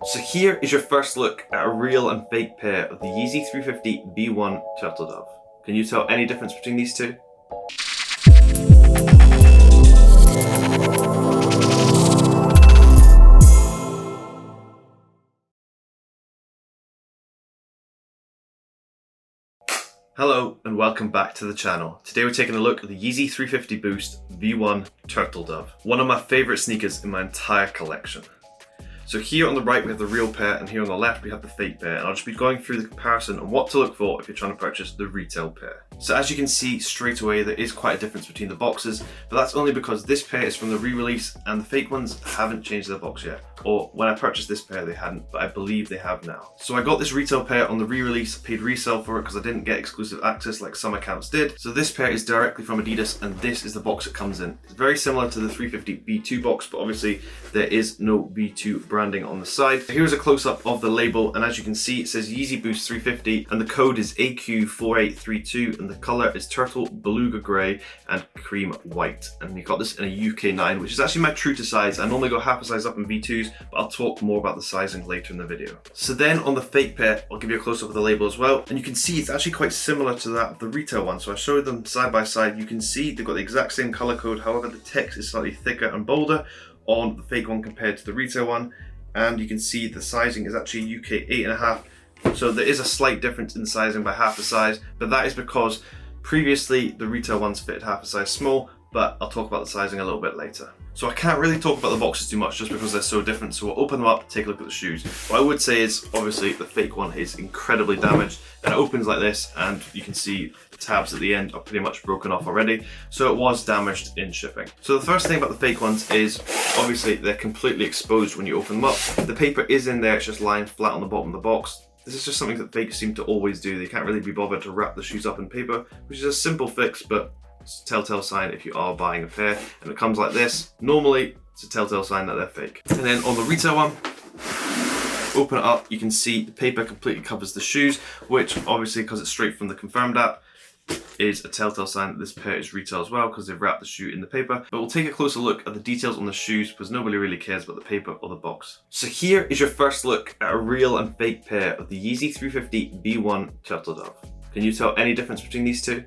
So here is your first look at a real and fake pair of the Yeezy 350 V1 Turtle Dove. Can you tell any difference between these two? Hello and welcome back to the channel. Today we're taking a look at the Yeezy 350 Boost V1 Turtle Dove, one of my favourite sneakers in my entire collection. So here on the right we have the real pair and here on the left we have the fake pair, and I'll just be going through the comparison and what to look for if you're trying to purchase the retail pair. So as you can see straight away there is quite a difference between the boxes, but that's only because this pair is from the re-release and the fake ones haven't changed their box yet. Or when I purchased this pair they hadn't, but I believe they have now. So I got this retail pair on the re-release, paid resale for it because I didn't get exclusive access like some accounts did. So this pair is directly from Adidas and this is the box it comes in. It's very similar to the 350 V2 box, but obviously there is no V2 branding on the side. Here's a close-up of the label, and as you can see it says Yeezy Boost 350 and the code is AQ4832 and the colour is turtle beluga grey and cream white, and we got this in a UK 9, which is actually my true to size. I normally go half a size up in V2s, but I'll talk more about the sizing later in the video. So then on the fake pair, I'll give you a close-up of the label as well, and you can see it's actually quite similar to that of the retail one. So I showed them side by side. You can see they've got the exact same colour code, however the text is slightly thicker and bolder on the fake one compared to the retail one. And you can see the sizing is actually UK 8.5. So there is a slight difference in the sizing by half the size, but that is because previously the retail ones fitted half a size small, but I'll talk about the sizing a little bit later. So I can't really talk about the boxes too much just because they're so different, so we'll open them up, take a look at the shoes. What I would say is, obviously the fake one is incredibly damaged, and it opens like this, and you can see the tabs at the end are pretty much broken off already, so it was damaged in shipping. So the first thing about the fake ones is, obviously they're completely exposed when you open them up. The paper is in there, it's just lying flat on the bottom of the box. This is just something that fakes seem to always do. They can't really be bothered to wrap the shoes up in paper, which is a simple fix, but it's a telltale sign if you are buying a pair and it comes like this. Normally, it's a telltale sign that they're fake. And then on the retail one, open it up, you can see the paper completely covers the shoes, which obviously, because it's straight from the Confirmed app, is a telltale sign that this pair is retail as well because they've wrapped the shoe in the paper. But we'll take a closer look at the details on the shoes because nobody really cares about the paper or the box. So here is your first look at a real and fake pair of the Yeezy 350 V1 Turtle Dove. Can you tell any difference between these two?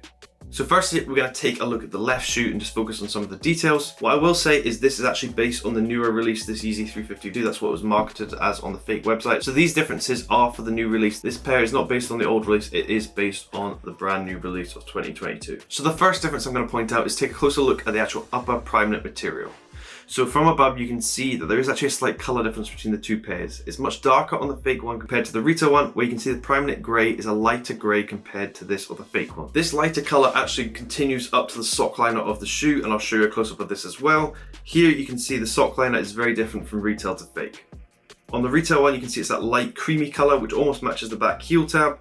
So firstly, we're going to take a look at the left shoe and just focus on some of the details. What I will say is this is actually based on the newer release, this Yeezy 350 do. That's what it was marketed as on the fake website. So these differences are for the new release. This pair is not based on the old release, it is based on the brand new release of 2022. So the first difference I'm going to point out is take a closer look at the actual upper prime knit material. So from above you can see that there is actually a slight colour difference between the two pairs. It's much darker on the fake one compared to the retail one, where you can see the prime knit grey is a lighter grey compared to this or the fake one. This lighter colour actually continues up to the sock liner of the shoe, and I'll show you a close up of this as well. Here you can see the sock liner is very different from retail to fake. On the retail one you can see it's that light creamy colour which almost matches the back heel tab,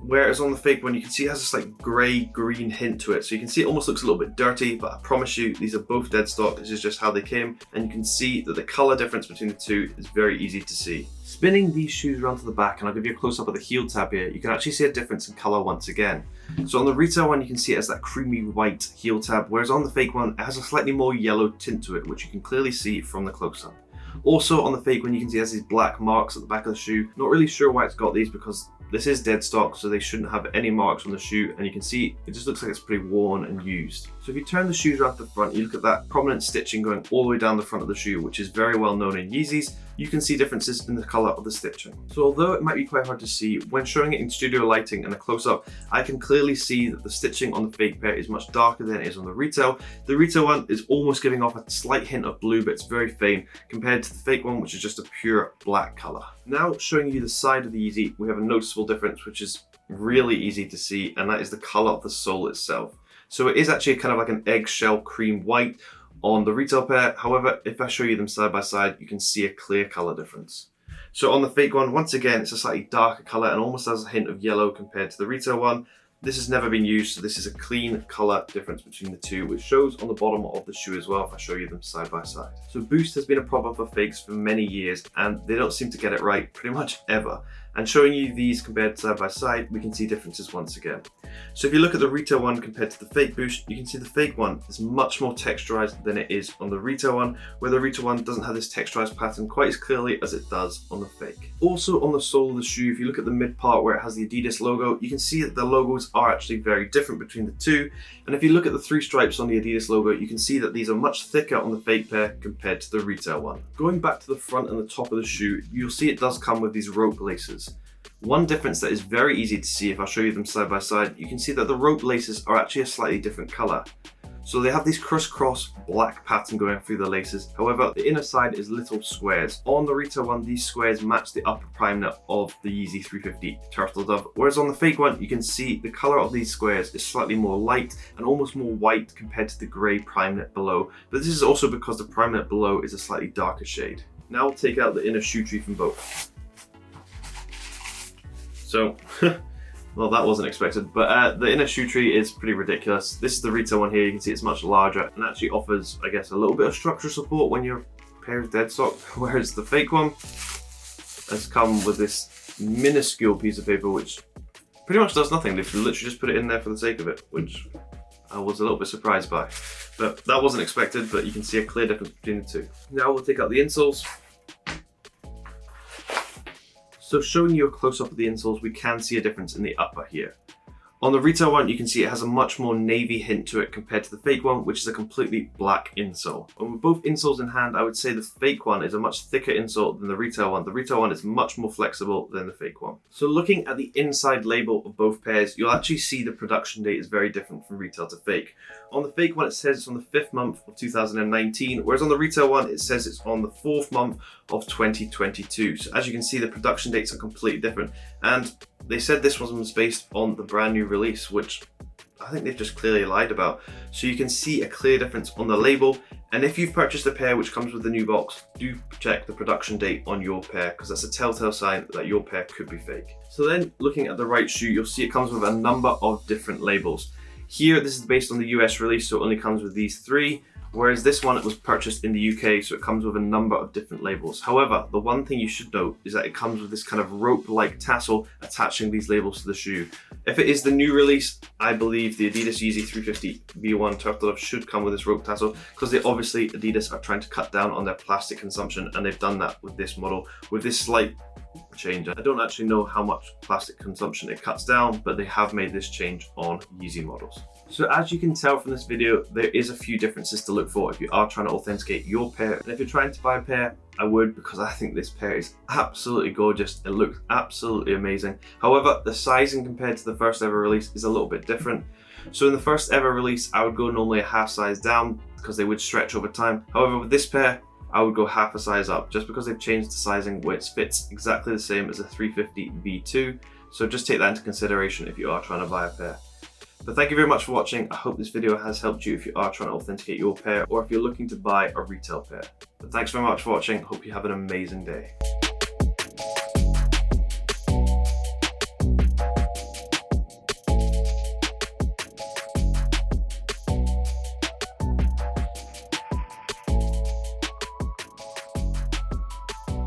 whereas on the fake one you can see it has this like grey green hint to it. So you can see it almost looks a little bit dirty, but I promise you these are both dead stock. This is just how they came, and you can see that the colour difference between the two is very easy to see. Spinning these shoes around to the back, and I'll give you a close up of the heel tab here, you can actually see a difference in colour once again. So on the retail one you can see it has that creamy white heel tab, whereas on the fake one it has a slightly more yellow tint to it, which you can clearly see from the close up. Also on the fake one you can see it has these black marks at the back of the shoe. Not really sure why it's got these because this is dead stock, so they shouldn't have any marks on the shoe, and you can see it just looks like it's pretty worn and used. So if you turn the shoes around to the front, you look at that prominent stitching going all the way down the front of the shoe, which is very well known in Yeezys. You can see differences in the colour of the stitching. So although it might be quite hard to see, when showing it in studio lighting and a close-up, I can clearly see that the stitching on the fake pair is much darker than it is on the retail. The retail one is almost giving off a slight hint of blue, but it's very faint, compared to the fake one, which is just a pure black colour. Now showing you the side of the Yeezy, we have a noticeable difference, which is really easy to see, and that is the colour of the sole itself. So it is actually kind of like an eggshell cream white on the retail pair. However, if I show you them side by side, you can see a clear colour difference. So on the fake one, once again, it's a slightly darker colour and almost has a hint of yellow compared to the retail one. This has never been used, so this is a clean colour difference between the two, which shows on the bottom of the shoe as well if I show you them side by side. So Boost has been a problem for fakes for many years, and they don't seem to get it right pretty much ever. And showing you these compared side by side, we can see differences once again. So if you look at the retail one compared to the fake boost, you can see the fake one is much more texturized than it is on the retail one, where the retail one doesn't have this texturized pattern quite as clearly as it does on the fake. Also on the sole of the shoe, if you look at the mid part where it has the Adidas logo, you can see that the logos are actually very different between the two. And if you look at the 3 stripes on the Adidas logo, you can see that these are much thicker on the fake pair compared to the retail one. Going back to the front and the top of the shoe, you'll see it does come with these rope laces. One difference that is very easy to see, if I show you them side by side, you can see that the rope laces are actually a slightly different color. So they have this crisscross black pattern going through the laces. However, the inner side is little squares. On the retail one, these squares match the upper prime knit of the Yeezy 350 Turtle Dove, whereas on the fake one, you can see the color of these squares is slightly more light and almost more white compared to the gray prime knit below. But this is also because the prime knit below is a slightly darker shade. Now we'll take out the inner shoe tree from both. So, well, that wasn't expected, but the inner shoe tree is pretty ridiculous. This is the retail one here. You can see it's much larger and actually offers, I guess, a little bit of structural support when your pair is dead stock, whereas the fake one has come with this minuscule piece of paper which pretty much does nothing. They've literally just put it in there for the sake of it, which I was a little bit surprised by. But that wasn't expected, but you can see a clear difference between the two. Now we'll take out the insoles. So showing you a close-up of the insoles, we can see a difference in the upper here. On the retail one, you can see it has a much more navy hint to it compared to the fake one, which is a completely black insole. And with both insoles in hand, I would say the fake one is a much thicker insole than the retail one. The retail one is much more flexible than the fake one. So looking at the inside label of both pairs, you'll actually see the production date is very different from retail to fake. On the fake one, it says it's on the 5th month of 2019, whereas on the retail one, it says it's on the 4th month of 2022. So as you can see, the production dates are completely different. And they said this one was based on the brand new release, which I think they've just clearly lied about. So you can see a clear difference on the label. And if you've purchased a pair which comes with the new box, do check the production date on your pair, because that's a telltale sign that your pair could be fake. So then looking at the right shoe, you'll see it comes with a number of different labels. Here, this is based on the US release, so it only comes with these 3. Whereas this one, it was purchased in the UK, so it comes with a number of different labels. However, the one thing you should note is that it comes with this kind of rope-like tassel attaching these labels to the shoe. If it is the new release, I believe the Adidas Yeezy 350 V1 Turtle Dove should come with this rope tassel, because they obviously, Adidas are trying to cut down on their plastic consumption, and they've done that with this model, with this slight change. I don't actually know how much plastic consumption it cuts down, but they have made this change on Yeezy models. So as you can tell from this video, there is a few differences to look for if you are trying to authenticate your pair. And if you're trying to buy a pair, I would, because I think this pair is absolutely gorgeous. It looks absolutely amazing. However, the sizing compared to the first ever release is a little bit different. So in the first ever release, I would go normally a half size down because they would stretch over time. However, with this pair, I would go half a size up just because they've changed the sizing where it fits exactly the same as a 350 V2. So just take that into consideration if you are trying to buy a pair. But thank you very much for watching. I hope this video has helped you if you are trying to authenticate your pair or if you're looking to buy a retail pair. But thanks very much for watching. Hope you have an amazing day.